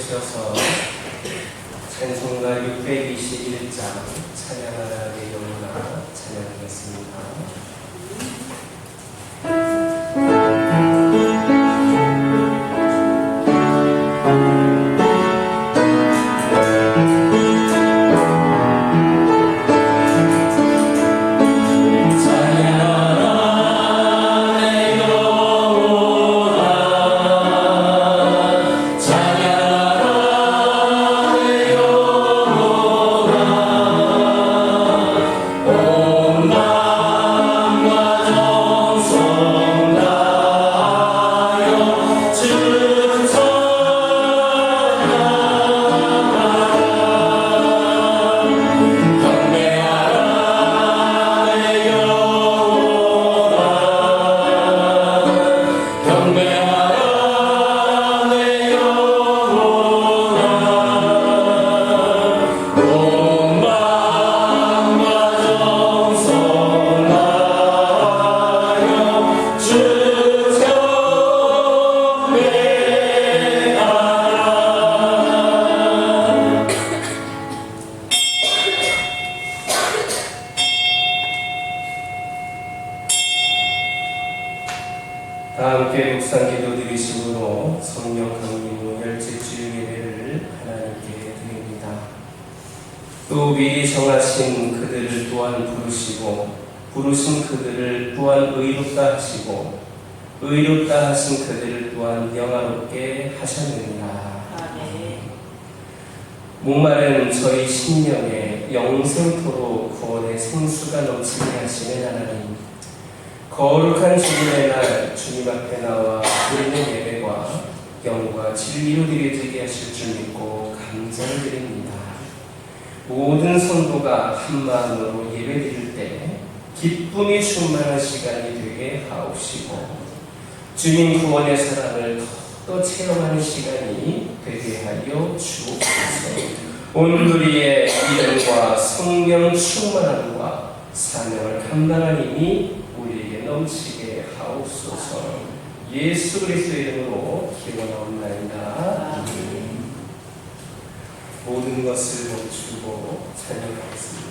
주셔서 찬송가 621장 찬양하나의 영혼아 찬양하겠습니다. 다 함께 묵상 기도 드리심으로 성령 강림후 열째 주일 예배를 하나님께 드립니다. 또 미리 정하신 그들을 또한 부르시고 부르신 그들을 또한 의롭다 하시고 의롭다 하신 그들을 또한 영화롭게 하셨느니라. 목마른 저희 심령에 영생토록 구원의 생수가 넘치게 하시는 하나님, 거룩한 주님의 날 주님 앞에 나와 드리는 예배가 영과 진리로 드려지게 하실 줄 믿고 감사를 드립니다. 모든 성도가 한 마음으로 예배드릴 때 기쁨이 충만한 시간이 되게 하옵시고 주님 구원의 사랑을 더욱더 체험하는 시간이 되게 하여 주옵소서. 온누리의 이름과 성령 충만함과 사명을 감당한 힘이 우리에게 넘치게 하옵소서. 예수 그리스도의 이름으로 기원하옵나이다. 모든 것을 멈추고 찬양하겠습니다.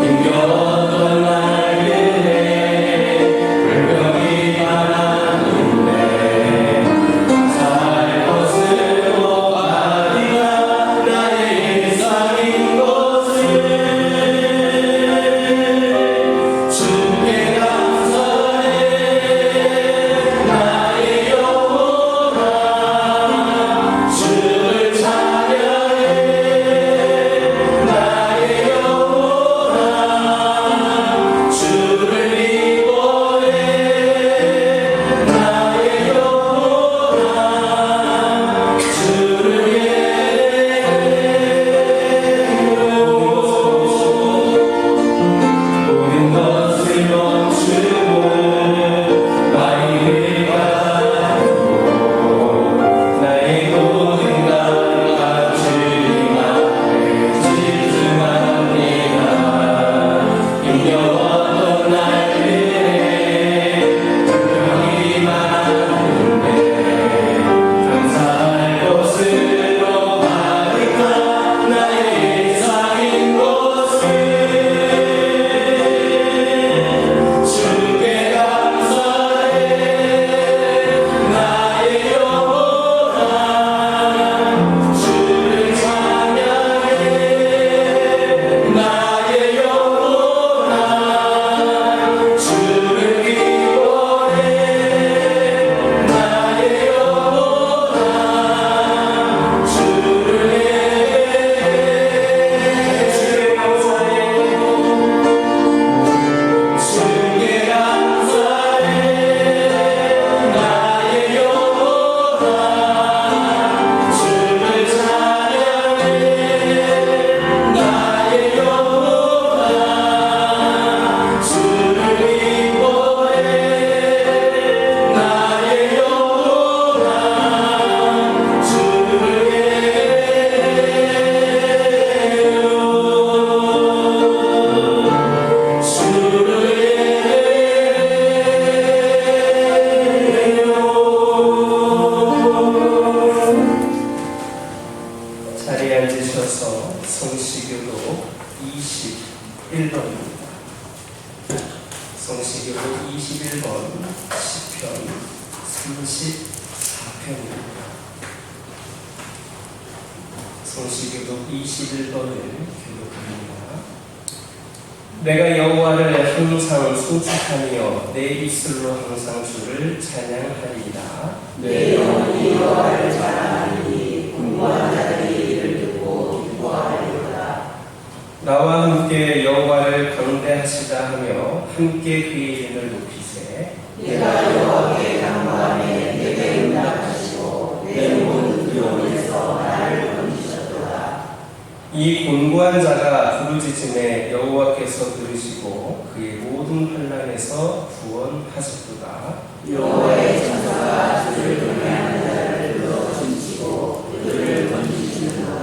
인격은 날 그래 불평이 이어서 성시교독 21번입니다. 성시교독 21번 시편 34편입니다. 성시교독 21번을 교독합니다. 내가 여호와를 항상 송축하며 내 입술로 항상 주를 찬양하리이다. 내 영혼이 여호와를 찬양하리니 공고한 자들이 이를 듣고 기뻐하리로다. 나와 함께 여호와를 강대하시다 하며 함께 그의 이름을 높이세. 내가 여호와께 간구하매 내게 응답하시고 내 모든 두려움에서 나를 건지셨도다. 이 곤고한 자가 부르짖음에 여호와께서 들으시고 그의 모든 환난에서 구원하셨도다. 여호와의 천사가 주를 경외하는 자를 불러 춤추고 그들을 건지시는도다.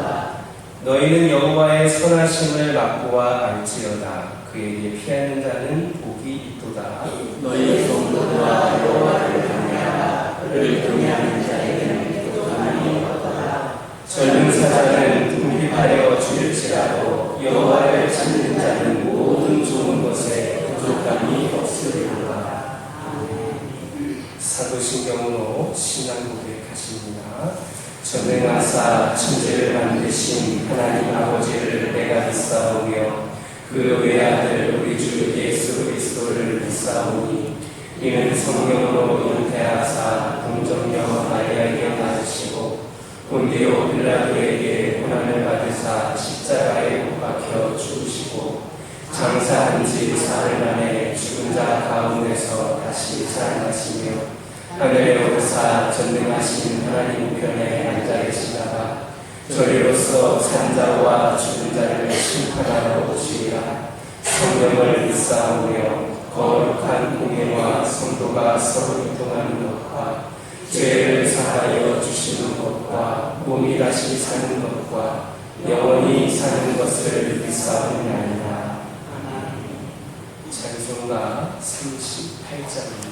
너희는 여호와의 선하심을 맛보아 알지어다. 그에게 피하는 자는 복이 있도다. 너희 성도들아 여호와를 경외하라. 그를 경외하는 자에게는 교통함이 없도다. 젊은 사자는 궁핍하여 죽일지라도 여호와를 찾는 자는 모든 좋은 것에 부족함이 없으리로다. 사도신경으로 신앙 고백하십니다. 전능하사 천지를 만드신 하나님 아버지를 내가 믿사오며 그 외아들 우리 주 예수 그리스도를 믿사오니 이는 성령으로 잉태하사 동정녀 마리아에게 낳으시고 본디오 빌라도에게 고난을 받으사 십자가에 못 박혀 죽으시고 장사한 지 사흘 만에 죽은 자 가운데서 다시 살아나시며 하늘에 오르사 전능하신 하나님 우편에 앉아 계시다가 저리로서 산자와 죽은 자를 심판하러 오시리라. 성령을 믿사오며 거룩한 공예와 성도가 서로 이동하는 것과 죄를 사하여 주시는 것과 몸이 다시 사는 것과 영원히 사는 것을 믿사오나이다. 찬송가 38장입니다.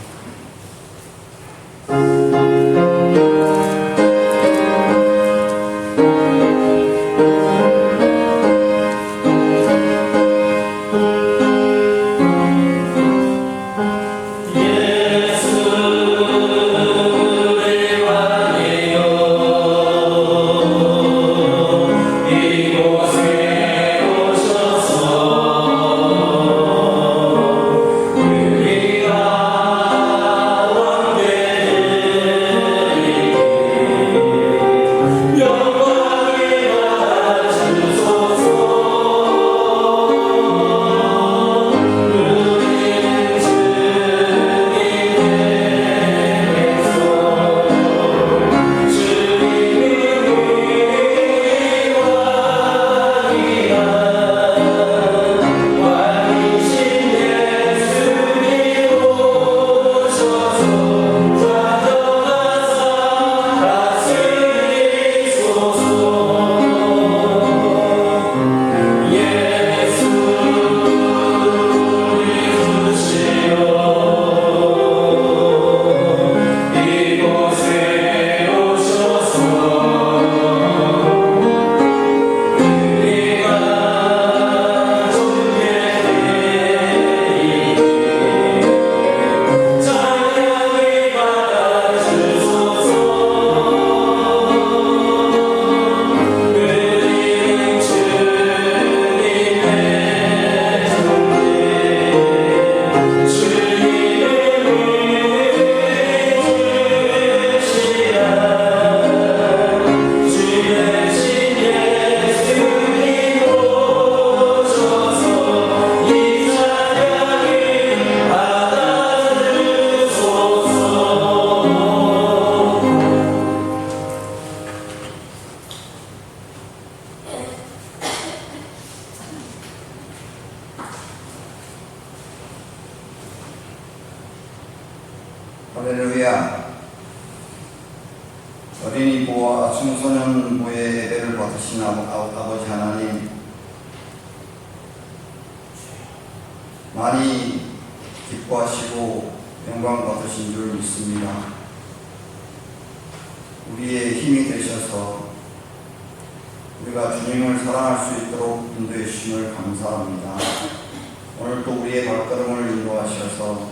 할렐루야. 어린이 보와 청소년 보의 예배를 받으신 아버지 하나님, 많이 기뻐하시고 영광 받으신 줄 믿습니다. 우리의 힘이 되셔서 우리가 주님을 사랑할 수 있도록 인도해 주심을 감사합니다. 오늘도 우리의 발걸음을 인도하셔서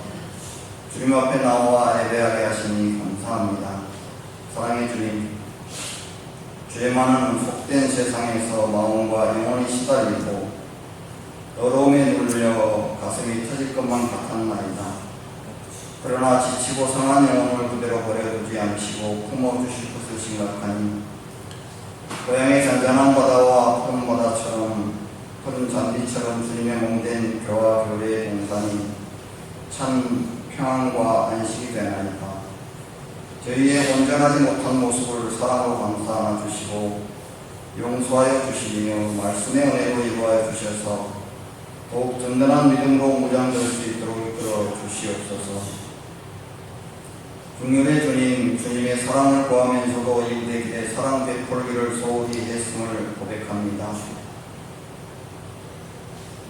주님 앞에 나와 예배하게 하시니 감사합니다. 사랑의 주님, 죄 많은 속된 세상에서 마음과 영혼이 시달리고 더러움에 눌려 가슴이 터질 것만 같았나이다. 그러나 지치고 상한 영혼을 그대로 버려두지 않으시고 품어주실 것을 생각하니 고향의 잔잔한 바다와 푸른 바다처럼 푸른 잔디처럼 주님의 몸된 교와 교회의 동산이 참 평안과 안식이 되나이다. 저희의 온전하지 못한 모습을 사랑으로 감싸 안아주시고 용서하여 주시며 말씀의 은혜로 이루하여 주셔서 더욱 든든한 믿음으로 무장될 수 있도록 이끌어 주시옵소서. 긍휼의 주님, 주님의 사랑을 구하면서도 이웃에게 사랑 베풀기를 소홀히 했음을 고백합니다.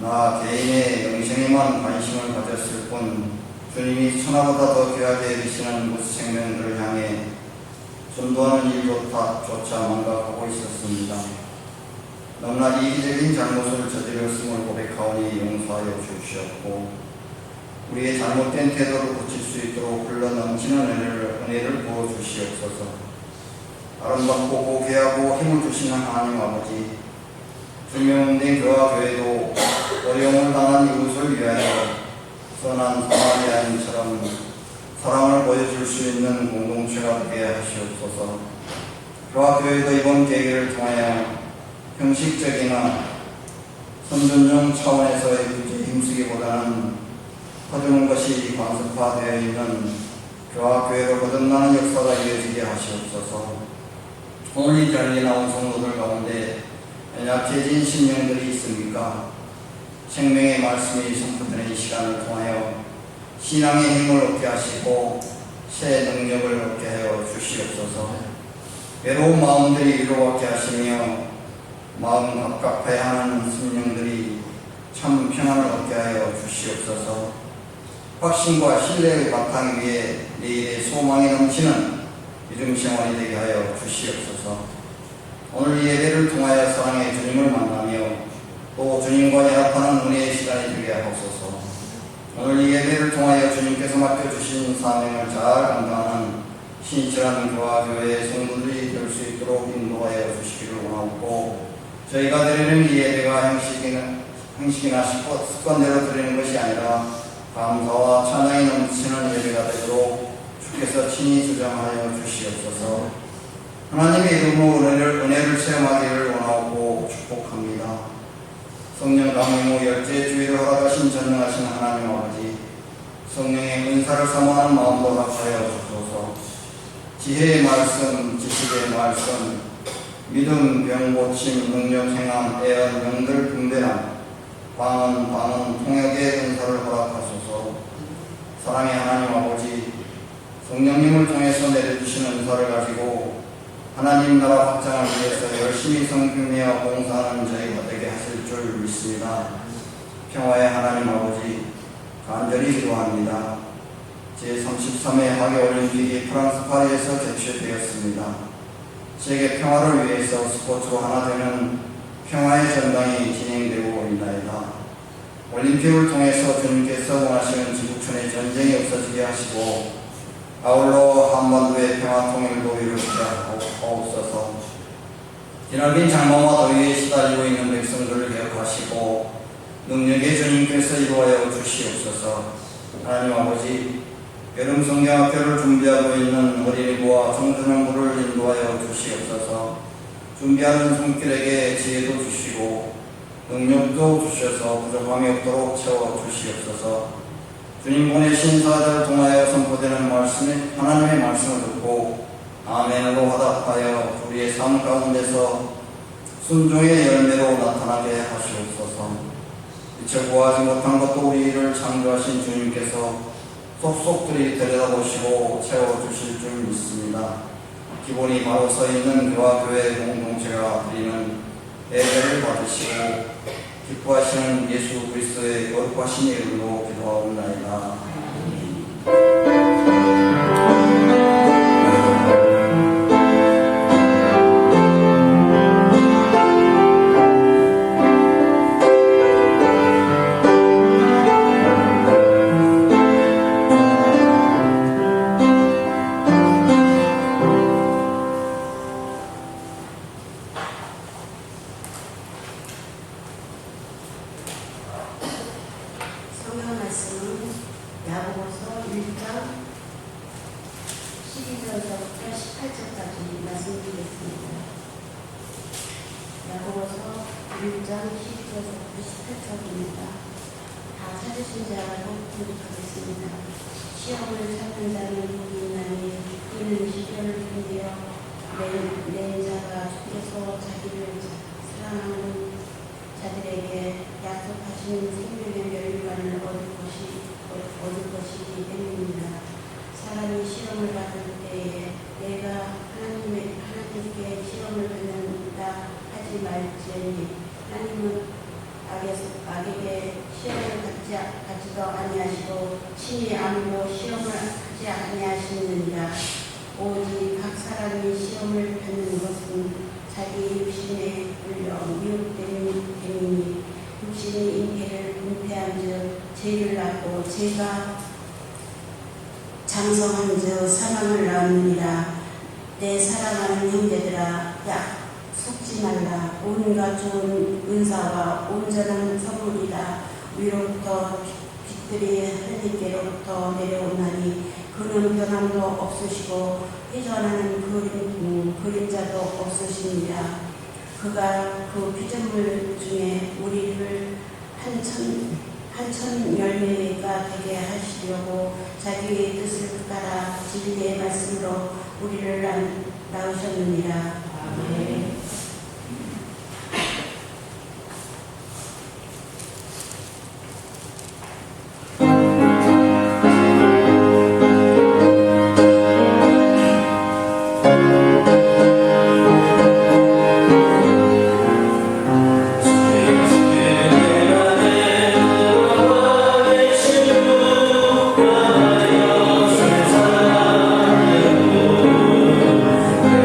나 개인의 영생에만 관심을 가졌을 뿐 주님이 천하보다 더 귀하게 여기시는 무생명들을 향해 전도하는 일조차 망각하고 있었습니다. 너무나 이기적인 잘못을 저질렀음을 고백하오니 용서하여 주시옵고 우리의 잘못된 태도를 고칠 수 있도록 흘러 넘치는 은혜를 부어주시옵소서. 아름답고 고귀하고 힘을 주시는 하나님 아버지, 주명된 교와 교회도 어려움을 당한 이웃을 위하여 선한 사마리아인처럼 사랑을 보여줄 수 있는 공동체가 되게 하시옵소서. 교와 교회도 이번 계기를 통하여 형식적이나 선전용 차원에서의 구제 힘쓰기보다는 퍼주는 것이 관습화되어 있는 교와 교회로 거듭나는 역사가 이어지게 하시옵소서. 오늘 이 자리에 나온 성도들 가운데 연약해진 심령들이 있습니까? 생명의 말씀이 선포되는 이 시간을 통하여 신앙의 힘을 얻게 하시고 새 능력을 얻게 하여 주시옵소서. 외로운 마음들이 위로받게 하시며 마음 갑갑해하는 심령들이 참 평안을 얻게 하여 주시옵소서. 확신과 신뢰의 바탕 위에 내일의 소망이 넘치는 믿음 생활이 되게 하여 주시옵소서. 오늘 이 예배를 통하여 사랑의 주님을 만나며 또 주님과 연합하는 은혜의 시간이 되게 하옵소서. 오늘 이 예배를 통하여 주님께서 맡겨주신 사명을 잘 감당하는 신실한 교와 교회의 성도들이 될 수 있도록 인도하여 주시기를 원하고, 저희가 드리는 이 예배가 형식이나 습관대로 드리는 것이 아니라 감사와 찬양이 넘치는 예배가 되도록 주께서 친히 주장하여 주시옵소서. 하나님의 이름으로 은혜를 체험하기를 원하고 축복합니다. 성령 강림 후 열째 주일을 허락하신 전능하신 하나님 아버지, 성령의 은사를 사모하는 마음으로 허락하여 주소서. 지혜의 말씀, 지식의 말씀, 믿음, 병고침, 능력, 행함, 애언, 명들, 분별함, 방언, 통역의 은사를 허락하소서. 사랑의 하나님 아버지, 성령님을 통해서 내려주시는 은사를 가지고 하나님 나라 확장을 위해서 열심히 섬기며 봉사하는 저희가 되게 하실 줄 믿습니다. 평화의 하나님 아버지, 간절히 기도합니다. 제33회 하계올림픽이 프랑스 파리에서 개최되었습니다. 세계 평화를 위해서 스포츠로 하나 되는 평화의 전당이 진행되고 있나이다. 올림픽을 통해서 주님께서 원하시는 지구촌의 전쟁이 없어지게 하시고 아울러 한반도의 평화 통일도 이루게 하옵소서. 기나긴 장마와 더위에 시달리고 있는 백성들을 개혁하시고 능력의 주님께서 이루하여 주시옵소서. 하나님 아버지, 여름 성경학교를 준비하고 있는 어린이부와 청소년부를 인도하여 주시옵소서. 준비하는 손길에게 지혜도 주시고 능력도 주셔서 부족함이 없도록 채워주시옵소서. 주님 보내신 사자를 통하여 선포되는 말씀에 하나님의 말씀을 듣고 아멘으로 화답하여 우리의 삶 가운데서 순종의 열매로 나타나게 하시옵소서. 미처 구하지 못한 것도 우리를 창조하신 주님께서 속속들이 들여다보시고 채워주실 줄 믿습니다. 기본이 바로 서있는 교와 교회 공동체가 드리는 예배를 받으시고 기뻐하시는 예수 그리스도의 거룩하신 이름으로 기도하옵나이다. 야고보서 1장 12절부터 18절까지 말씀드리겠습니다. 야고보서 1장 12절부터 18절입니다. 다 찾으신 자로 기록하겠습니다. 시험을 찾는 자는 복이 있나니 이는 시련을 견디어 내 자가 주께서 자기를 사랑하는 자들에게 약속하신 생명의 멸류관을 얻을 것이기 때문입니다. 사람이 시험을 받을 때에 내가 하나님께 시험을 받는다 하지 말지니 하나님은 악에게 시험을 받지도 아니하시고 친히 아무도 시험을 하지 아니하시느니라. 오직 각 사람이 시험을 받는 것은 자기 육신에 끌려 미혹됨이니 육신이 잉태를 잉태한즉 죄를 낳고 죄가 장성한즉 사망을 낳느니라. 내 사랑하는 형제들아, 속지 말라. 온갖 좋은 은사와 온전한 선물이다 위로부터 빛들이 하나님께로부터 내려오나니 그는 변함도 없으시고 회전하는 그림자도 없으십니다. 그가 그 피조물 중에 우리를 한천 열매가 되게 하시려고 자기의 뜻을 따라 진리의 말씀으로 우리를 낳으셨느니라. 아멘.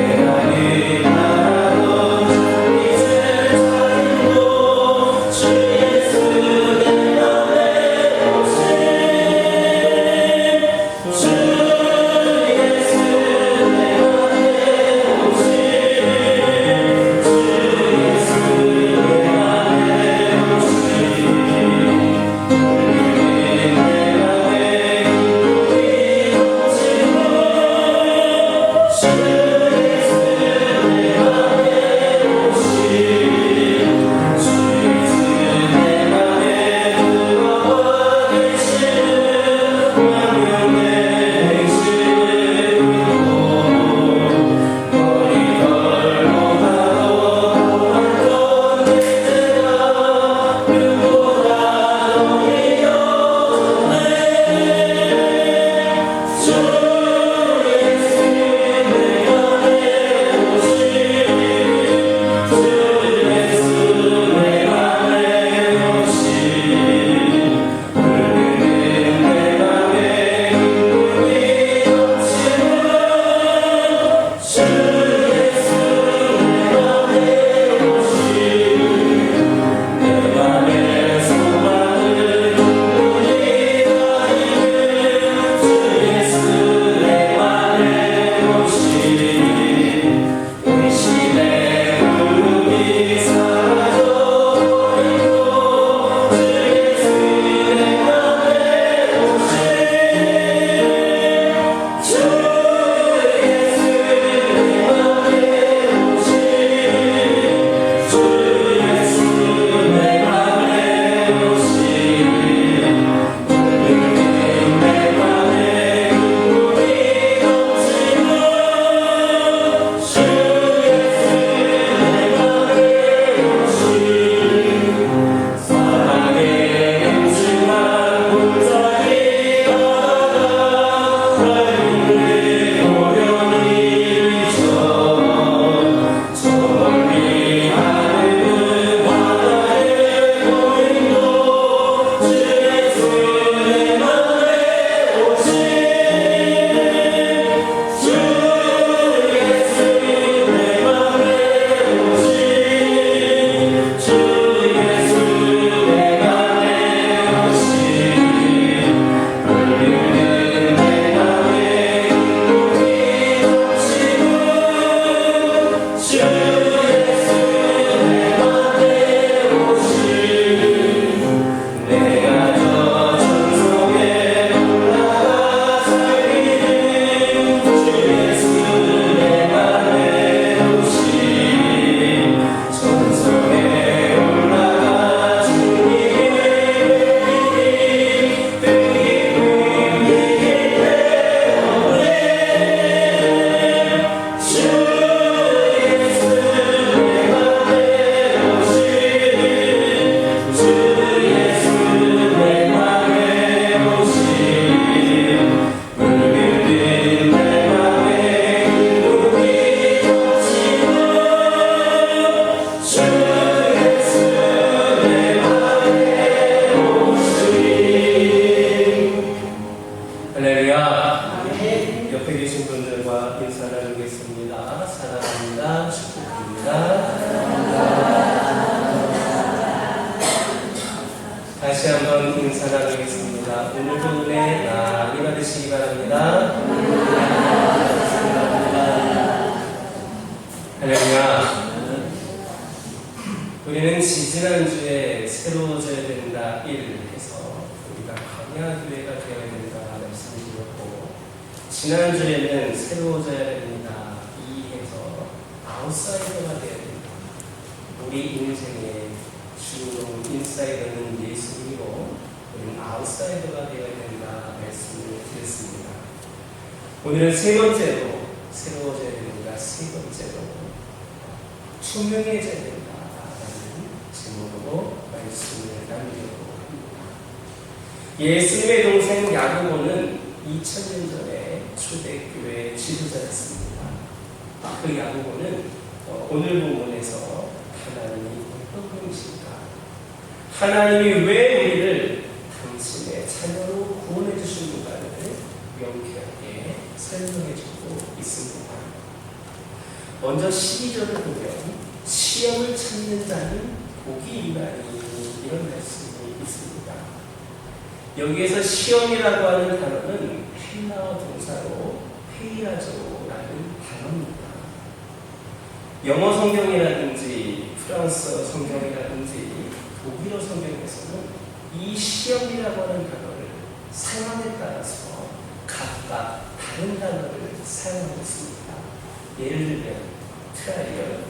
내 안에 다시 한번 인사 나누겠습니다. 오늘도 은혜 많이 받으시기 바랍니다. 할렐루야. 우리는 지지난주에 새로워져야 된다 1 해서 우리가 광야교회가 되어야 된다 말씀을 드렸고, 지난주에는 새로워져야 됩니다 2 해서 아웃사이더가 되어야 된다. 우리 인생의 주로 인사이더는 예수님이고 우리는 아웃사이더가 되어야 된다 말씀을 드렸습니다. 오늘은 세 번째로 새로워져야 됩니다. 세 번째로 투명해져야 된다라는 제목으로 말씀을 나누려고 합니다. 예수님의 동생 야고보는 2000년 전에 초대교회 지도자였습니다. 그 야고보는 오늘 본문에서 하나님이 어떤 분이신가, 하나님이 왜 우리를 당신의 자녀로 구원해 주시는가를 명쾌하게 설명해 주고 있습니다. 먼저 12절을 보면 시험을 찾는 자는 복이 있나니 이런 말씀이 있습니다. 여기에서 시험이라고 하는 단어는 헬라어 동사로 페이라조라는 단어입니다. 영어 성경이라든지 프랑스어 성경이라든지 독일어 성경에서는 이 시험이라고 하는 단어를 상황에 따라서 각각 다른 단어를 사용하고 있습니다. 예를 들면 트라이얼,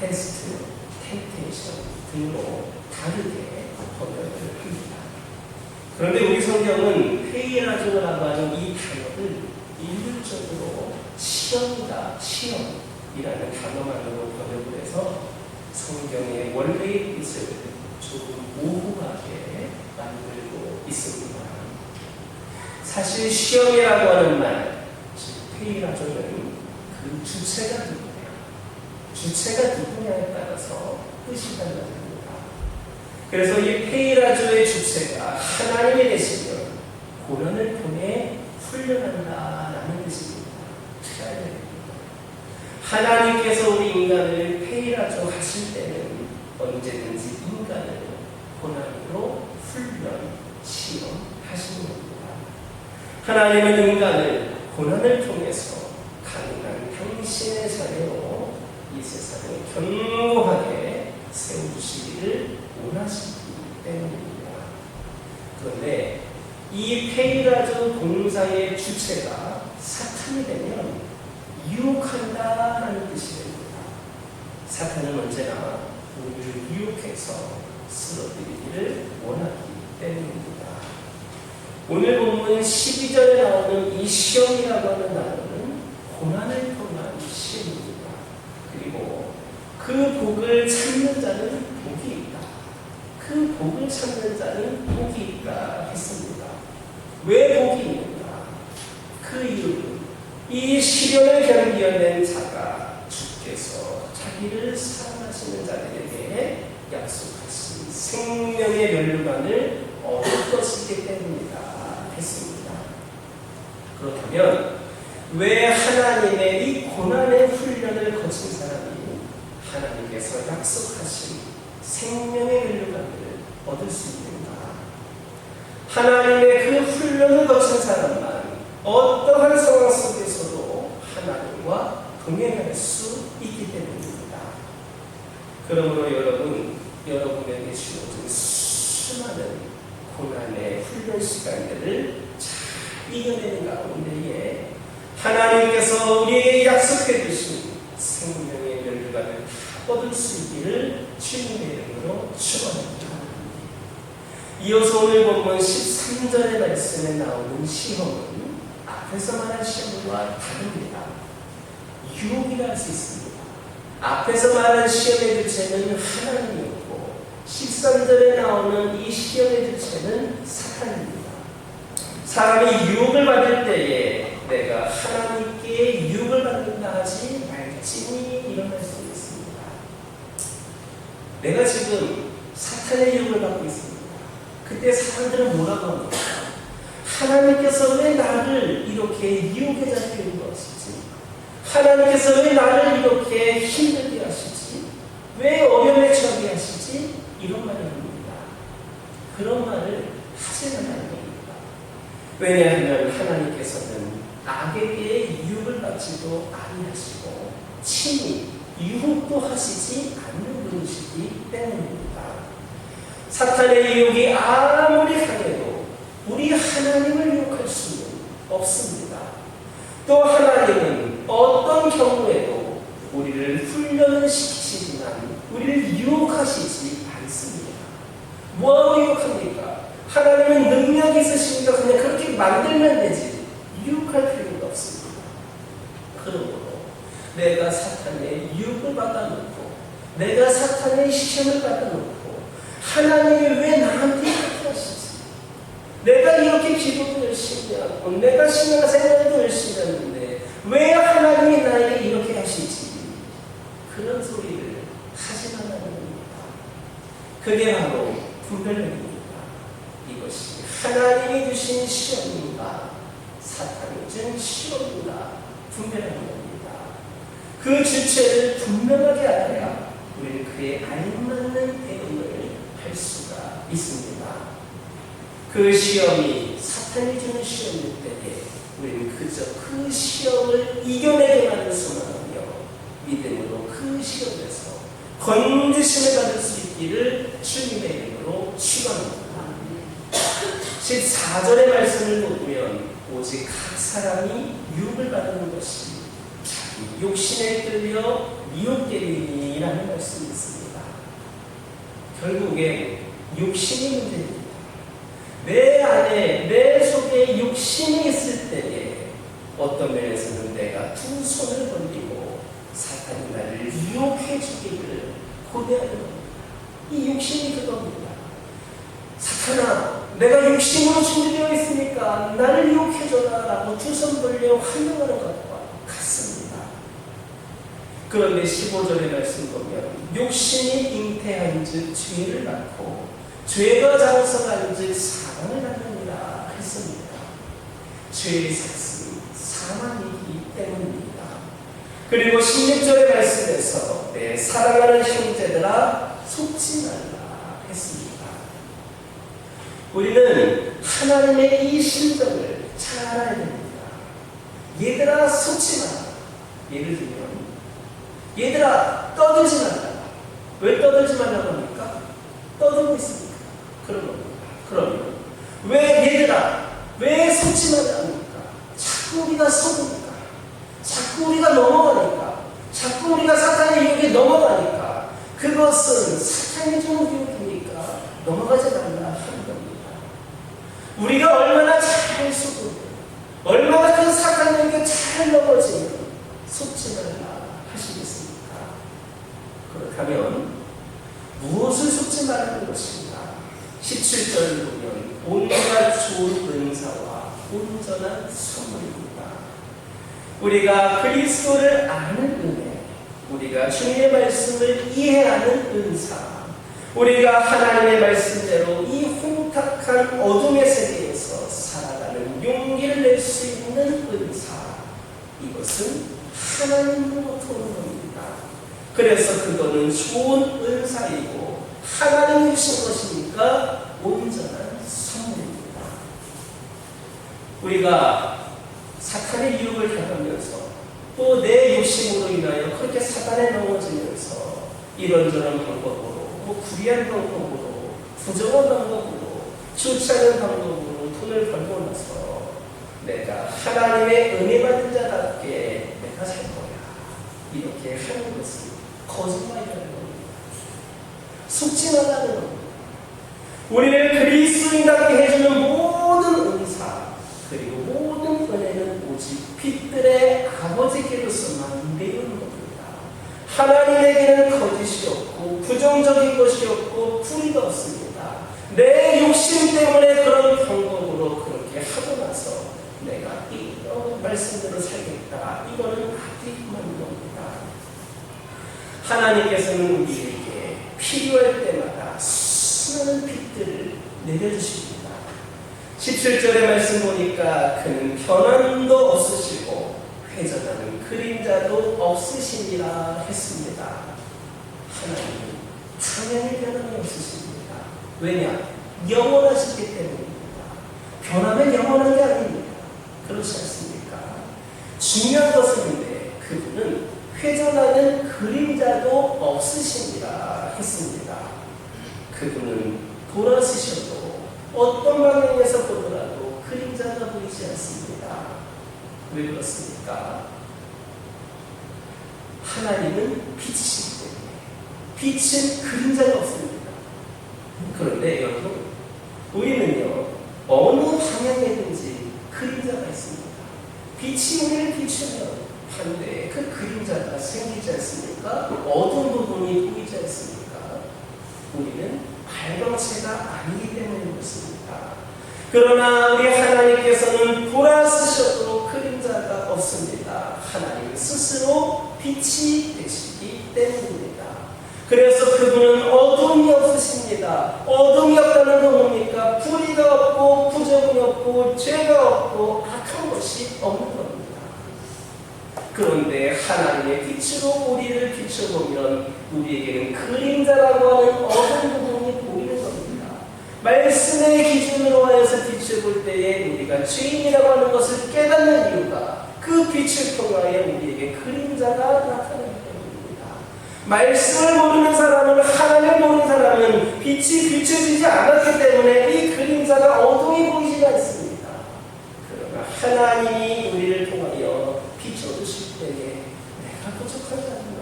테스트, 템테이션 등으로 다르게 번역을 합니다. 그런데 우리 성경은 페이라조라고 하는 이 단어를 일률적으로 시험이다, 시험이라는 단어만으로 번역을 해서 성경의 원래의 뜻을 조금 모호하게 만들고 있습니다. 사실 시험이라고 하는 말, 즉 페이라조는 그 주체가 누구냐, 주체가 누구냐에 따라서 뜻이 달라집니다. 그래서 이 페이라조의 주체가 하나님이 되시면 고난을 통해 훈련한다라는 뜻입니다. 하나님께서 우리 인간을 페이라조 하실 때는 언제든지 인간을 고난으로 훈련, 시험하시는 겁니다. 하나님은 인간을 고난을 통해서 가능한 당신의 자녀로 이 세상에 견고하게 세워주시기를 원하시기 때문입니다. 그런데 이 페이라조 공사의 주체가 사탄이 되면 유혹한다라는 뜻이 됩니다. 사탄은 언제나 우리를 유혹해서 쓰러뜨리기를 원하기 때문입니다. 오늘 본문 12절에 나오는 이 시험이라고 하는 단어는 고난을 통한 시험입니다. 그리고 그 복을 찾는 자는 복이 있다. 그 복을 찾는 자는 복이 있다 했습니다. 왜 복이 있는가? 그 이유는 이 시련을 견디어낸 자가 주께서 자기를 사랑하시는 자들에게 약속하신 생명의 면류관을 얻을 것이기 때문이다 했습니다. 그렇다면 왜 하나님의 이 고난의 훈련을 거친 사람이 하나님께서 약속하신 생명의 면류관을 얻을 수 있는가? 하나님의 그 훈련을 거친 사람만 어떠한 상황 속에서도 하나님과 동행할 수 있기 때문입니다. 그러므로 여러분에게 주어진 수많은 고난의 훈련 시간들을 잘 이겨내는 가운데에 하나님께서 우리에게 약속해 주신 생명의 면류관을 얻을 수 있기를 주님의 이름으로 축원합니다. 이어서 오늘 본문 13절의 말씀에 나오는 시험은 앞에서 말한 시험과 다릅니다. 유혹이라 할 수 있습니다. 앞에서 말한 시험의 주체는 하나님이었고 13절에 나오는 이 시험의 주체는 사탄입니다. 사람이 유혹을 받을 때에 내가 하나님께 유혹을 받는다 하지 말지니 일어날 수 있습니다. 내가 지금 사탄의 유혹을 받고 있습니다. 그때 사람들은 뭐라고 합니까? 하나님께서 왜 나를 이렇게 유혹에 잡히는 것이지? 하나님께서 왜 나를 이렇게 힘들게 하시지? 왜 어려움에 처하게 하시지? 이런 말을 합니다. 그런 말을 하지는 않는 겁니다. 왜냐하면 하나님께서는 악에게 유혹을 받지도 아니하시고 친히 유혹도 하시지 않는 분이시기 때문입니다. 사탄의 유혹이 아무리 강해도 우리 하나님을 유혹할 수는 없습니다. 또 하나님은 어떤 경우에도 우리를 훈련을 시키시지만 우리를 유혹하시지 않습니다. 뭐하고 유혹합니까? 하나님은 능력이 있으시니까 그냥 그렇게 만들면 되지 유혹할 필요가 없습니다. 그러므로 내가 사탄의 유혹을 받아놓고 내가 사탄의 시험을 받아놓고 하나님이 왜 나한테 이렇게 하시지? 내가 이렇게 기도도 열심히 하고 내가 신앙생활도 열심히 하는데 왜 하나님이 나에게 이렇게 하시지? 그런 소리를 하지 말라는 겁니다. 그게 바로 분별력입니다. 이것이 하나님이 주신 시험인가 사탄이 준 시험인가 분별하는 겁니다. 그 주체를 분명하게 알아야 우리는 그에 알맞는 대응을 할 수가 있습니다. 그 시험이 사탄이 주는 시험일 때에 우리는 그저 그 시험을 이겨내기만 소망하며 믿음으로 그 시험에서 건드심을 받을 수 있기를 주님의 이름으로 축원합니다. 14절의 말씀을 보면 오직 각 사람이 유혹을 받는 것이 자기 욕심에 끌려 미혹되리라는 말씀이 있습니다. 결국에 욕심이 문제입니다. 내 안에 내 속에 욕심이 있을 때에 어떤 면에서는 내가 두 손을 벌리고 사탄이 나를 유혹해 주기를 고대하는 겁니다. 이 욕심이 그겁니다. 사탄아, 내가 욕심으로 준비되어 있으니까 나를 유혹해줘라 라고 두 손 벌려 환영하는 것과 같습니다. 그런데 15절의 말씀 보면 욕심이 잉태한 즉 죄를 낳고 죄가 장성한 즉 사망을 낳느니라 했습니다. 죄의 삭은 사망이기 때문입니다. 그리고 16절의 말씀에서 내 사랑하는 형제들아 속지 말라 했습니다. 우리는 하나님의 이 심정을 잘 알아야 됩니다. 얘들아 속지 마라. 예를 들면 얘들아 떠들지 말라. 왜 떠들지 말라고 합니까? 떠들고 있습니까? 그런 겁니다. 그러면 왜 얘들아 왜 속지 말라 합니까? 자꾸 우리가 속으니까 자꾸 우리가 넘어가니까 자꾸 우리가 사탄의 유혹에 넘어가니까 그것은 사탄이 주는 유혹이니까 넘어가지 말라 하는 겁니다. 우리가 얼마나 잘 속고 얼마나 그 사탄에게 잘 넘어지면 속지 말라 하시겠습니까? 그렇다면 무엇을 속지 말라는 것인가? 17절을 보면 온갖 좋은 은사와 온전한 선물입니다. 우리가 그리스도를 아는 은혜, 우리가 주님의 말씀을 이해하는 은사, 우리가 하나님의 말씀대로 이 혼탁한 어둠의 세계에서 살아가는 용기를 낼 수 있는 은사, 이것은 하나님으로부터 오는 겁니다. 그래서 그거는 좋은 은사이고 하나님이 주신 것이니까 온전한 선물입니다. 우리가 사탄의 유혹을 당하면서 또 내 욕심으로 인하여 그렇게 사탄에 넘어지면서 이런저런 방법으로 불의한 방법으로 부정한 방법으로 좋지 않은 방법으로 돈을 벌고 나서 내가 하나님의 은혜 받은 자답게 내가 살 거야 이렇게 하는 것은 거짓말이라는 겁니다. 속지 말라는 겁니다. 우리를 그리스도인답게 해주는 모든 은사 그리고 모든 은혜는 오직 빛들의 아버지께로서만 내려오는 겁니다. 하나님에게는 거짓이 없고 부정적인 것이 없고 불의가 없습니다. 내 욕심 때문에 그런 방법으로 그렇게 하고 나서 내가 이런 말씀대로 살겠다. 이거는 아직만 겁니다. 하나님께서는 우리에게 필요할 때마다 수많은 빛들을 내려주십니다. 17절의 말씀 보니까 그는 변함도 없으시고 회전하는 그림자도 없으시니라 했습니다. 하나님은 당연히 변함이 없으십니다. 왜냐? 영원하시기 때문입니다. 변하면 영원한 게 아닙니다. 그렇지 않습니까? 중요한 것은 그분은 회전하는 그림자도 없으십니다 했습니다. 그분은 돌아서셔도 어떤 방향에서 보더라도 그림자가 보이지 않습니다. 왜 그렇습니까? 하나님은 빛이시기 때문에 빛은 그림자가 없습니다. 그런데 여러분, 우리는요 어느 방향이든지 그림자가 있습니다. 빛이 우리를 비추면 한데 그 그림자가 생기지 않습니까? 어두운 부분이 보이지 않습니까? 우리는 발광체가 아니기 때문에 그렇습니다. 그러나 우리 하나님께서는 돌아서셔도 그림자가 없습니다. 하나님 스스로 빛이 되시기 때문입니다. 그래서 그분은 어둠이 없으십니다. 어둠이 없다는 건 뭡니까? 불의가 없고 부정이 없고 죄가 없고 악한 것이 없는 겁니다. 그런데 하나님의 빛으로 우리를 비춰보면 우리에게는 그림자라고 하는 어두운 부분이 보이는 겁니다. 말씀의 기준으로 하여서 비춰볼 때에 우리가 죄인이라고 하는 것을 깨닫는 이유가 그 빛을 통하여 우리에게 그림자가 나타나기 때문입니다. 말씀을 모르는 사람은, 하나님을 모르는 사람은 빛이 비춰지지 않았기 때문에 이 그림자가 어둠이 보이지 않습니다. 그러나 하나님이 우리를 통하여 비춰주실 때에 내가 부족하지 않구나,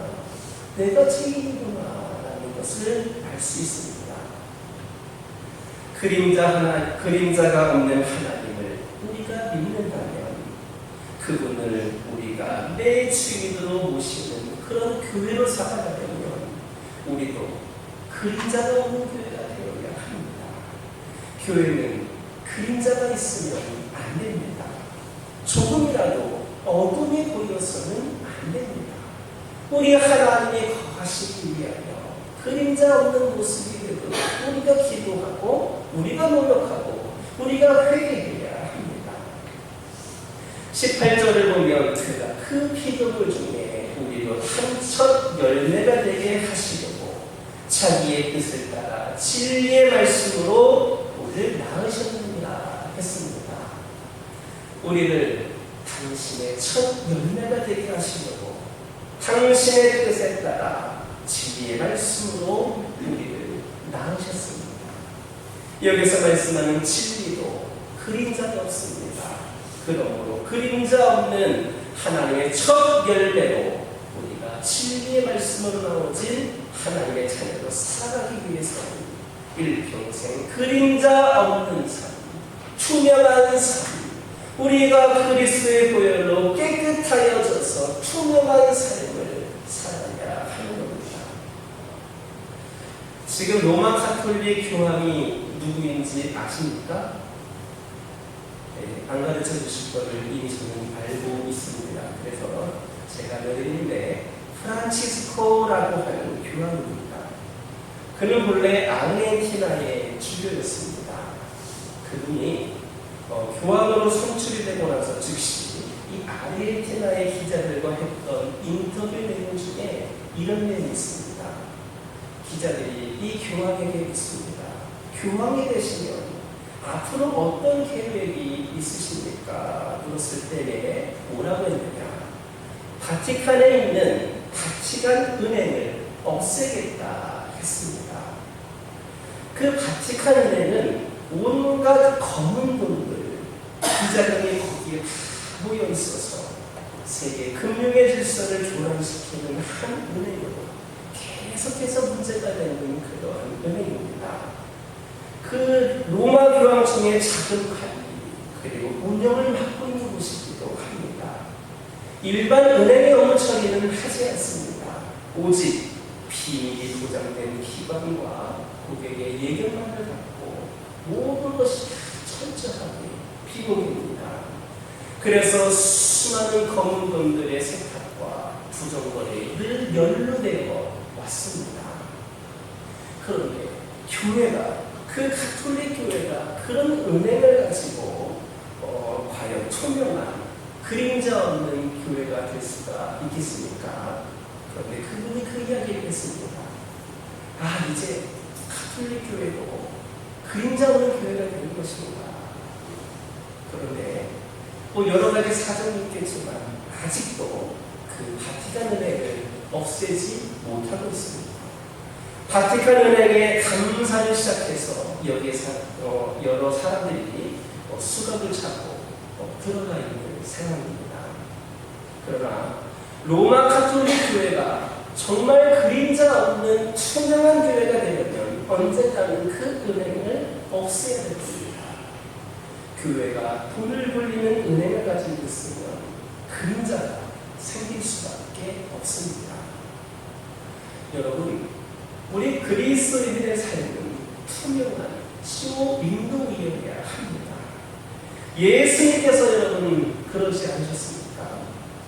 내가 죄인이구나 라는 것을 알 수 있습니다. 그림자가 없는 하나님을 우리가 믿는다면 그분을 우리가 내 주인으로 모시는 그런 교회로 살아가려면 우리도 그림자가 없는 교회가 되어야 합니다. 교회는 그림자가 있으면 안 됩니다. 조금이라도 어둠이 보여서는 안 됩니다. 우리 하나님이 거하시기 위하여 그림자 없는 모습이 되도록 우리가 기도하고 우리가 노력하고 우리가 회개해야 합니다. 18절을 보면 그가 그 피조물 중에 우리로 첫 열매가 되게 하시려고 자기의 뜻을 따라 진리의 말씀으로 우리를 낳으셨느니라 했습니다. 우리를 당신의 첫 열매가 되게 하시려고 당신의 뜻에 따라 진리의 말씀으로 우리를 낳으셨습니다. 여기서 말씀하는 진리도 그림자가 없습니다. 그러므로 그림자 없는 하나님의 첫 열매로 우리가 진리의 말씀으로 나오진 하나님의 자녀로 살아가기 위해서는 일평생 그림자 없는 삶, 투명한 삶, 우리가 그리스도의 보혈로 깨끗하여져서 투명한 삶을 살아야 하는 겁니다. 지금 로마 가톨릭 교황이 누구인지 아십니까? 안 가르쳐 주실 거를 이미 저는 알고 있습니다. 그래서 제가 내리는데 프란치스코라고 하는 교황입니다. 그는 본래 아르헨티나의 주교였습니다. 그분이 교황으로 선출이 되고 나서 즉시 이 아르헨티나의 기자들과 했던 인터뷰 내용 중에 이런 내용이 있습니다. 기자들이 이 교황에게 묻습니다. 교황이 되시면 앞으로 어떤 계획이 있으십니까? 물었을 때에 뭐라고 했느냐? 바티칸에 있는 바티칸 은행을 없애겠다 했습니다. 그 바티칸 은행은 온갖 검은 돈들, 비자금이 거기에 다 모여 있어서 세계 금융의 질서를 교란시키는 한 은행으로 계속해서 문제가 되는 그러한 은행입니다. 그 로마 교황 중에 자금 관리 그리고 운영을 맡고 있는 곳이기도 합니다. 일반 은행의 업무 처리는 하지 않습니다. 오직 비밀이 보장된 기관과 고객의 예견만을 받고 모든 것이 철저하게 비공개입니다. 그래서 수많은 검은 돈들의 세탁과 부정거래에 늘 연루되어 왔습니다. 그런데 교회가, 그 가톨릭 교회가 그런 은행을 가지고 과연 투명한 그림자 없는 교회가 될 수가 있겠습니까? 그런데 그분이 그 이야기를 했습니다. 이제 가톨릭 교회도 그림자 없는 교회가 되는 것입니다. 그런데 여러 가지 사정이 있겠지만 아직도 그 바티칸 은행을 없애지 못하고 있습니다. 바티칸 은행에 감사를 시작해서 여기에 여러 사람들이 수갑을 잡고 들어가 있는 상황입니다. 그러나 로마 가톨릭 교회가 정말 그림자 없는 투명한 교회가 되려면 언젠가는 그 은행을 없애야 됩니다. 교회가 돈을 벌리는 은행을 가지고 있으면 그림자가 생길 수밖에 없습니다. 여러분, 우리 그리스도인들의 삶은 투명한 쇼윈도우이어야 합니다. 예수님께서 여러분 그러지 않으셨습니까?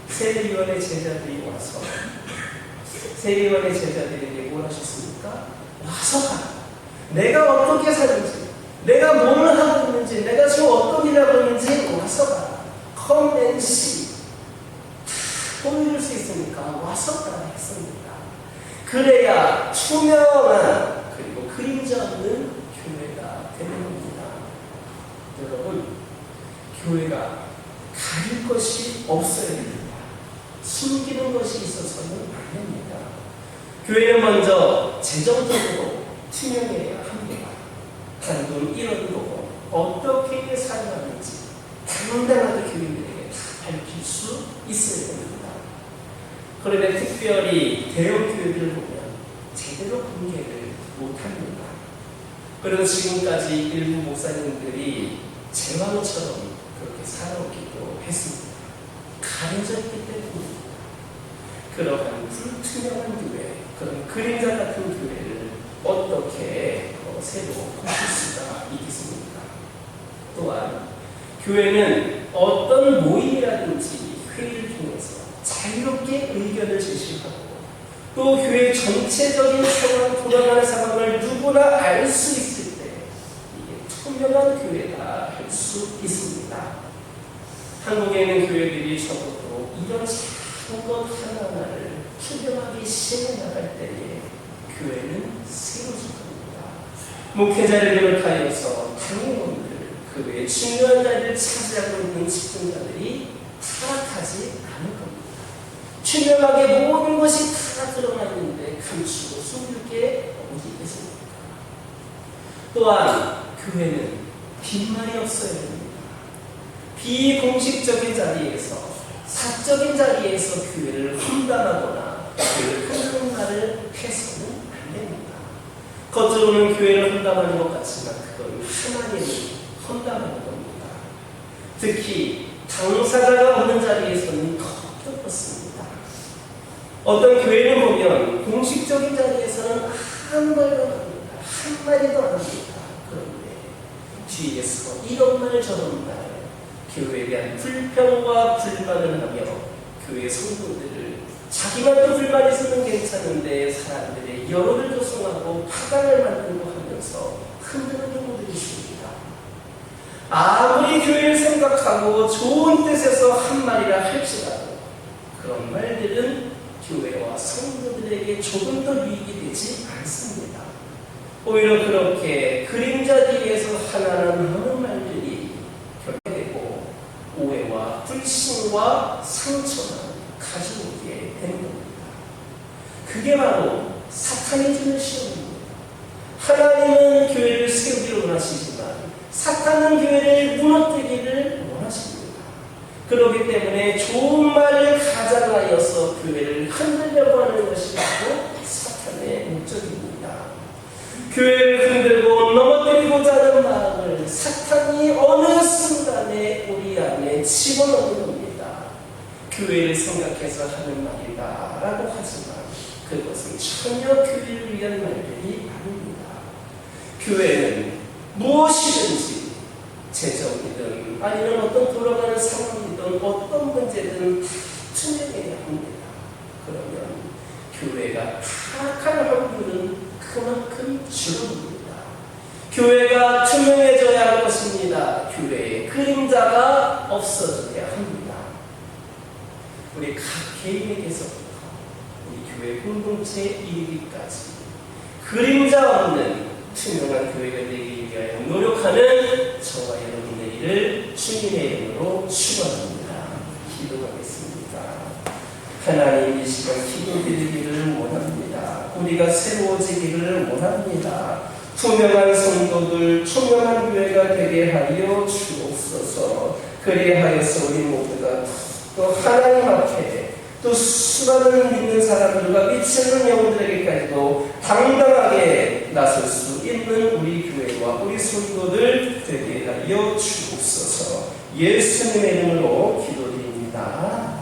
세리원의 제자들이 와서 세리원의 제자들에게 뭘 하셨습니까? 와서 가. 내가 어떻게 사는지, 내가 뭘 하고 있는지, 내가 지금 어떤 일을 하고 있는지 와서 가. Come and see. 보여줄 수 있으니까 와서 가라 했습니다. 그래야 투명한 그리고 그림자 없는 교회가 되는 겁니다. 여러분, 교회가 가릴 것이 없어야 됩니다. 숨기는 것이 있어서는 안 됩니다. 교회는 먼저 재정적으로 투명해야 합니다. 단돈 1원으로 어떻게 사용하는지 당당하게 교인들에게 다 밝힐 수 있어야 됩니다. 그런데 특별히 대형 교회들을 보면 제대로 공개를 못합니다. 그리고 지금까지 일부 목사님들이 제왕처럼 그렇게 살아오기도 했습니다. 가려졌기 때문입니다. 그러한 불투명한 교회, 그런 그림자 같은 교회를 어떻게 새로 고칠 수가 있겠습니까? 또한 교회는 어떤 모임이라든지 회의를 통해서 자유롭게 의견을 제시하고 또 교회 전체적인 상황, 돌아가는 상황을 누구나 알 수 있을 때 이게 투명한 교회가 할 수 있습니다. 한국에 있는 교회들이 적어도 이런 작은 것 하나하나를 투명하게 실행해 나갈 때에 교회는 새로워질 겁니다. 목회자를 비롯하여서 당회원들, 그 외에 중요한 자리를 차지하고 있는 직분자들이 타락하지 않을 겁니다. 투명하게 모든 것이 다 드러나 있는데 감추고 숨길 게 어디 있겠습니까? 또한 교회는 빈말이 없어야 됩니다. 비공식적인 자리에서, 사적인 자리에서 교회를 험담하거나 교회를 흔드는 말을 해서는 안 됩니다. 겉으로는 교회를 험담하는 것 같지만 그건 하나님을 험담하는 겁니다. 특히 당사자가 없는 자리에서는 더욱더 그렇습니다. 어떤 교회를 보면 공식적인 자리에서는 한 말도 안 합니다. 한마디도 안 합니다. 그런데 뒤에서 이런 말 저런 말, 교회에 대한 불평과 불만을 하며 교회 성도들을 자기만 또 불만 있으면 괜찮은데 사람들의 여론을 조성하고 파장을 만들고 하면서 흔드는 경우들이 있습니다. 아무리 교회를 생각하고 좋은 뜻에서 한 말이라 할지라도 그런 말들은 교회와 성도들에게 조금 더 유익이 되지 않습니다. 오히려 그렇게 그림자 뒤에서 하나는 하는 말들이 결되고 오해와 불신과 상처만 가져오게 되는 겁니다. 그게 바로 사탄이 주는 시험입니다. 하나님은 교회를 세우기를 원하시지만 사탄은 교회를 무너뜨리기를 원하십니다. 그렇기 때문에 좋은 말을 가장하여서 교회를 흔들려고 하는 것이 바로 사탄의 목적입니다. 교회를 흔들고 넘어뜨리고자 하는 마음을 사탄이 어느 순간에 우리 안에 집어넣는 겁니다. 교회를 생각해서 하는 말이다 라고 하지만 그것은 전혀 교회를 위한 말들이 아닙니다. 교회는 무엇이든지 재정이든 아니면 어떤 돌아가는 상황이든 어떤 문제든 투명해야 합니다. 그러면 교회가 타락할 확률은 그만큼 줄어듭니다. 교회가 투명해져야 할 것입니다. 교회의 그림자가 없어져야 합니다. 우리 각 개인에게서부터 우리 교회 공동체에 이르기까지 그림자 없는 투명한 교회가 되기 위하여 노력하는 저와 여러분 되기를 주님의 이름으로 축원합니다. 기도하겠습니다. 하나님, 이 시간 기도드리기를 원합니다. 우리가 새로워지기를 원합니다. 투명한 성도들, 투명한 교회가 되게 하여 주옵소서. 그리하여서 우리 모두가 또 하나님 앞에 또 수많은 믿는 사람들과 미치는 영혼들에게까지도 당당하게 나설 수 있는 우리 교회와 우리 성도들 되게 하여 주옵소서. 예수님의 이름으로 기도드립니다.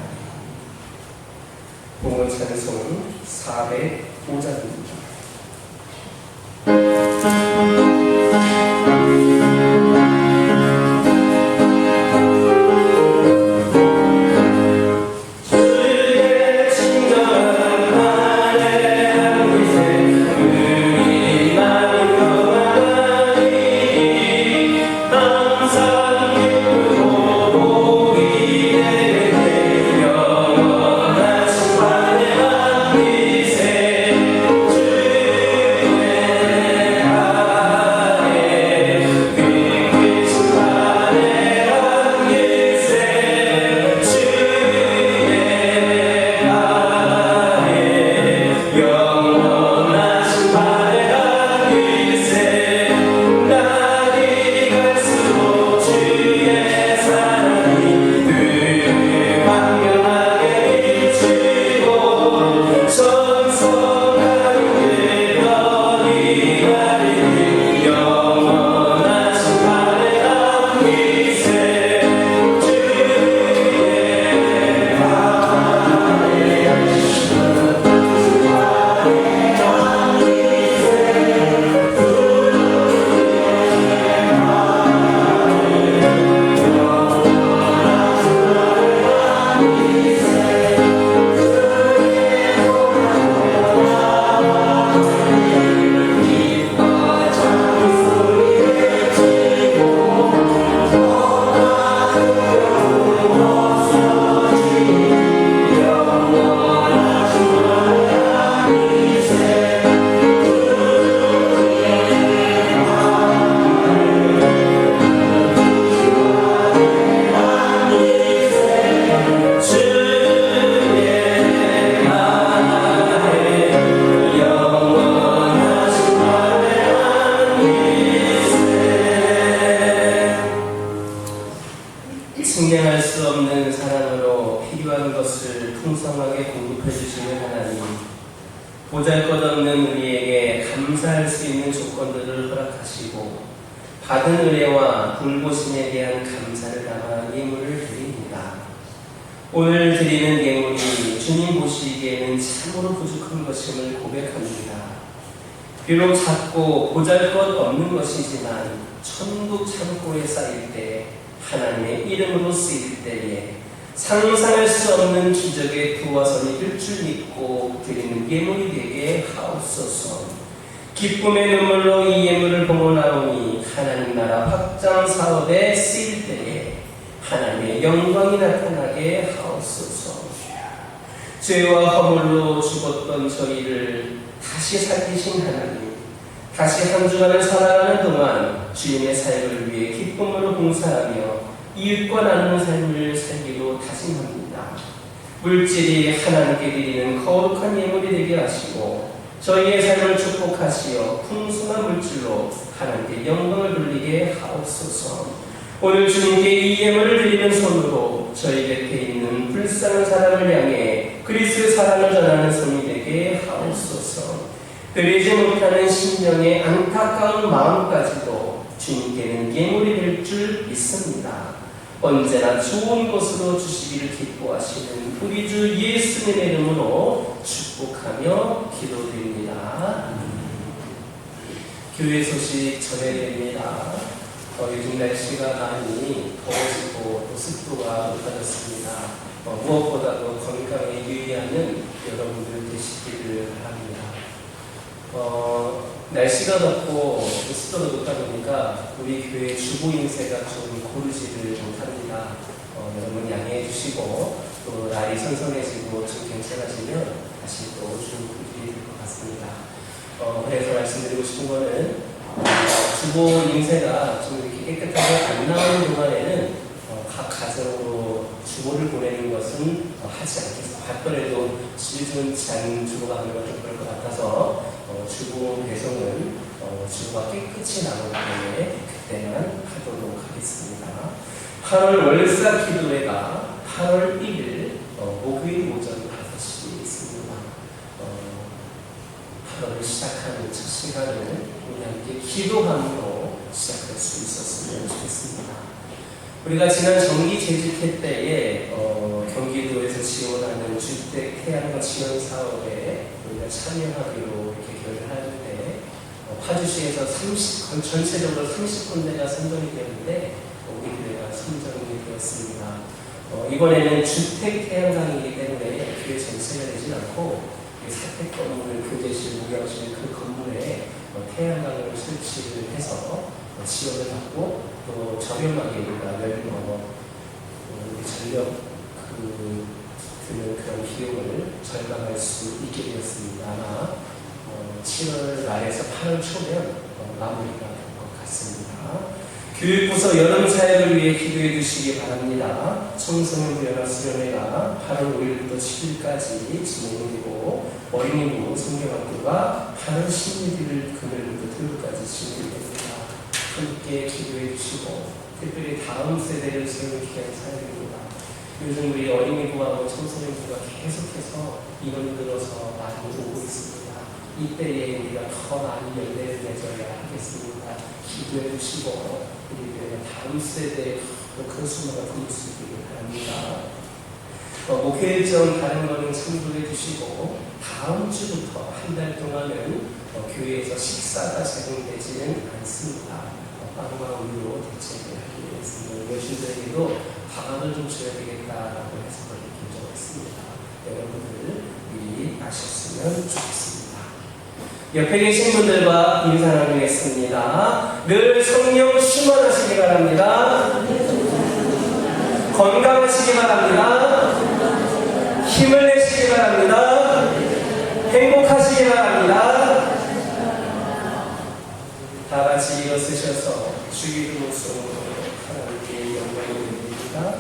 봉헌 찬송 405장입니다. 측량할 수 없는 사랑으로 필요한 것을 풍성하게 공급해 주시는 하나님, 보잘것없는 우리에게 감사할 수 있는 조건들을 허락하시고 받은 은혜와 불보심에 대한 감사를 담아 예물을 드립니다. 오늘 드리는 예물이 주님 보시기에는 참으로 부족한 것임을 고백합니다. 비록 작고 보잘것없는 것이지만 천국 창고에 쌓일 때, 하나님의 이름으로 쓰일 때에 상상할 수 없는 기적의 부와 선이 될 줄 믿고 드리는 예물이 되게 하옵소서. 기쁨의 눈물로 이 예물을 봉헌하오니 하나님 나라 확장 사업에 쓰일 때에 하나님의 영광이 나타나게 하옵소서. 죄와 허물로 죽었던 저희를 다시 살리신 하나님, 다시 한 주간을 살아가는 동안 주님의 사역을 위해 기쁨으로 봉사하며 이웃과 나누는 삶을 살기로 다짐합니다. 물질이 하나님께 드리는 거룩한 예물이 되게 하시고 저희의 삶을 축복하시어 풍성한 물질로 하나님께 영광을 돌리게 하옵소서. 오늘 주님께 이 예물을 드리는 손으로 저희 곁에 있는 불쌍한 사람을 향해 그리스도의 사랑을 전하는 손이 되게 하옵소서. 드리지 못하는 심령의 안타까운 마음까지도 주님께는 예물이 될 줄 믿습니다. 언제나 좋은 것으로 주시기를 기뻐하시는 우리 주 예수님의 이름으로 축복하며 기도드립니다. 교회 소식 전해드립니다. 요즘 날씨가 많이 더워지고 또 습도가 높아졌습니다. 무엇보다도 건강에 유의하는 여러분들 되시기를 바랍니다. 날씨가 덥고 습도가 높다 보니까 우리 교회 주보 인쇄가 좀 고르지를 못합니다. 여러분 양해해 주시고 또 날이 선선해지고 좀 괜찮아지면 다시 또 좀 부탁드릴 것 같습니다. 그래서 말씀드리고 싶은 거는 주보 인쇄가 좀 이렇게 깨끗하게 안 나오는 동안에는 각 가정으로 주보를 보내는 것은 하지 않겠습니다. 받더라도 질 좋지 않은 주보가 하면 좀 그럴 것 같아서 주보 배송은 주보가 깨끗이 나오기 때문에 그때만 하도록 하겠습니다. 8월 월사 기도회가 8월 1일 목요일 오전 5시에 있습니다. 8월을 시작하는 첫 시간은 우리 함께 기도함으로 시작할 수 있었으면 좋겠습니다. 우리가 지난 정기 재직회 때에 경기도에서 지원하는 주택 태양광 지원 사업에 우리가 참여하기로 이렇게 결의를 하는데 파주시에서 전체적으로 30군데가 선정이 되었는데 우리 교회가 선정이 되었습니다. 이번에는 주택 태양광이기 때문에 교회 전체가 되진 않고 사택 건물, 교대실, 목욕실 그 건물에 태양광을 설치를 해서 지원을 받고 또 저렴하게 우리가 전력 드는 그런 비용을 절감할 수 있게 되었습니다. 아마 7월 말에서 8월 초면 마무리가 될 것 같습니다. 교육부서 여름 사역을 위해 기도해 주시기 바랍니다. 청소년부 연합수련회가 8월 5일부터 7일까지 진행되고 어린이부 성경학교가 8월 16일 금요일부터 토요일까지 진행됩니다. 함께 기도해 주시고 특별히 다음 세대를 세우는 귀한 사역입니다. 요즘 우리 어린이부하고 청소년부가 계속해서 인원이 늘어서 많이 오고 있습니다. 이때에 우리가 더 많은 연대를 맺어야 하겠습니다. 기도해 주시고 우리들의 다음 세대에 큰 수모가 품을 수 있기를 바랍니다. 목회 일정 다른 거는 참고해 주시고 다음 주부터 한 달 동안은 교회에서 식사가 제공되지는 않습니다. 빵과 우유로 대책을 하기로 했습니다. 여신들에게도 밥을 좀 줘야 되겠다라고 해서 그렇게 결정했습니다. 여러분들 미리 아셨으면 좋겠습니다. 옆에 계신 분들과 인사 나누겠습니다. 늘 성령 충만하시기 바랍니다. 건강하시기 바랍니다. 힘을 내시기 바랍니다. 행복하시기 바랍니다. 다 같이 일어서셔서 주기도 목소리로 하나님께 영광을 드립니다.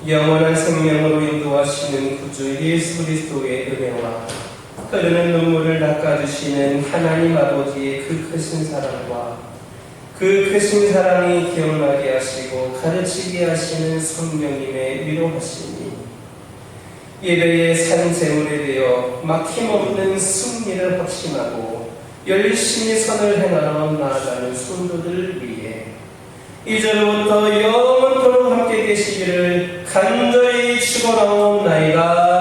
영원한 생명으로 인도하시는 구주 예수 그리스도의 은혜와 흐르는 눈물을 닦아주시는 하나님 아버지의 그 크신 사랑과 그 크신 사랑이 기억나게 하시고 가르치게 하시는 성령님의 위로하시니 예배의 산재물에 되어 막힘없는 승리를 확신하고 열심히 선을 행하러 나아가는 성도들을 위해 이제로부터 영원토록 함께 계시기를 간절히 축원하옵나이다.